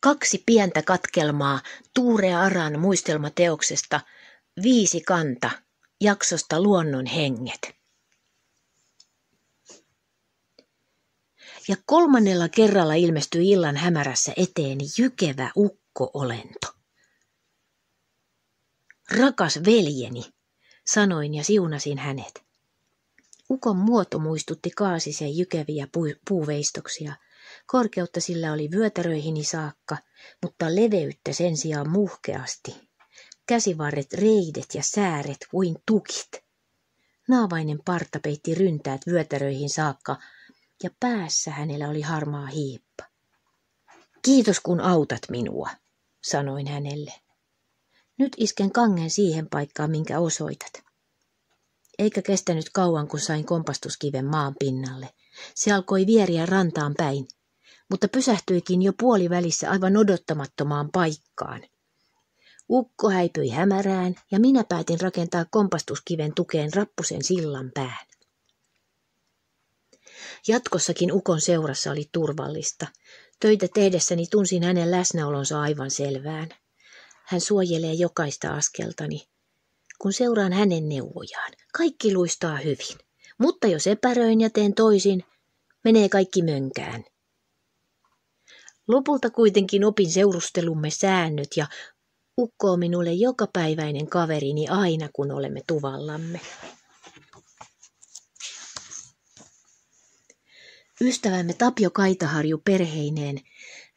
2 pientä katkelmaa Tuure Aran muistelmateoksesta 5 kanta jaksosta Luonnon henget. Ja 3. kerralla ilmestyi illan hämärässä eteeni jykevä ukko-olento. Rakas veljeni, sanoin ja siunasin hänet. Ukon muoto muistutti kaasisen jykeviä puuveistoksia. Korkeutta sillä oli vyötäröihini saakka, mutta leveyttä sen sijaan muhkeasti. Käsivarret, reidet ja sääret kuin tukit. Naavainen parta peitti ryntäät vyötäröihin saakka ja päässä hänellä oli harmaa hiippa. Kiitos kun autat minua, sanoin hänelle. Nyt isken kangen siihen paikkaan, minkä osoitat. Eikä kestänyt kauan, kun sain kompastuskiven maan pinnalle. Se alkoi vieriä rantaan päin, mutta pysähtyikin jo puolivälissä aivan odottamattomaan paikkaan. Ukko häipyi hämärään ja minä päätin rakentaa kompastuskiven tukeen rappusen sillan pään. Jatkossakin ukon seurassa oli turvallista. Töitä tehdessäni tunsin hänen läsnäolonsa aivan selvään. Hän suojelee jokaista askeltani. Kun seuraan hänen neuvojaan, kaikki luistaa hyvin. Mutta jos epäröin ja teen toisin, menee kaikki mönkään. Lopulta kuitenkin opin seurustelumme säännöt ja ukko on minulle jokapäiväinen kaverini aina, kun olemme tuvallamme. Ystävämme Tapio Kaitaharju perheineen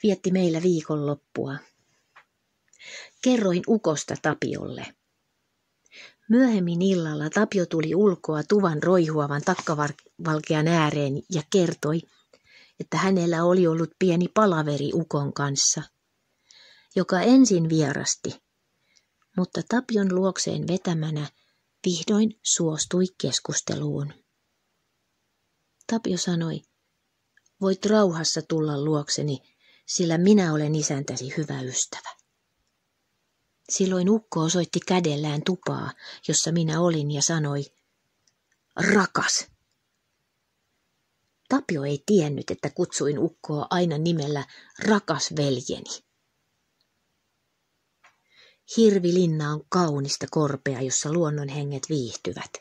vietti meillä viikonloppua. Kerroin ukosta Tapiolle. Myöhemmin illalla Tapio tuli ulkoa tuvan roihuavan takkavalkean ääreen ja kertoi, että hänellä oli ollut pieni palaveri ukon kanssa, joka ensin vierasti, mutta Tapion luokseen vetämänä vihdoin suostui keskusteluun. Tapio sanoi, voit rauhassa tulla luokseni, sillä minä olen isäntäsi hyvä ystävä. Silloin ukko osoitti kädellään tupaa, jossa minä olin ja sanoi, rakas. Tapio ei tiennyt, että kutsuin ukkoa aina nimellä rakas veljeni. Hirvilinna on kaunista korpea, jossa luonnon henget viihtyvät.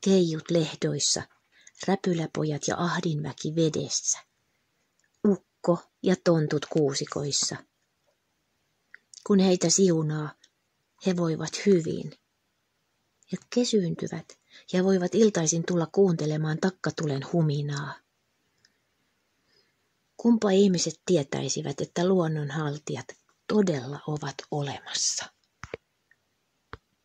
Keijut lehdoissa, räpyläpojat ja ahdinväki vedessä. Ukko ja tontut kuusikoissa. Kun heitä siunaa, he voivat hyvin ja kesyyntyvät ja voivat iltaisin tulla kuuntelemaan takkatulen huminaa. Kumpa ihmiset tietäisivät, että luonnonhaltijat todella ovat olemassa.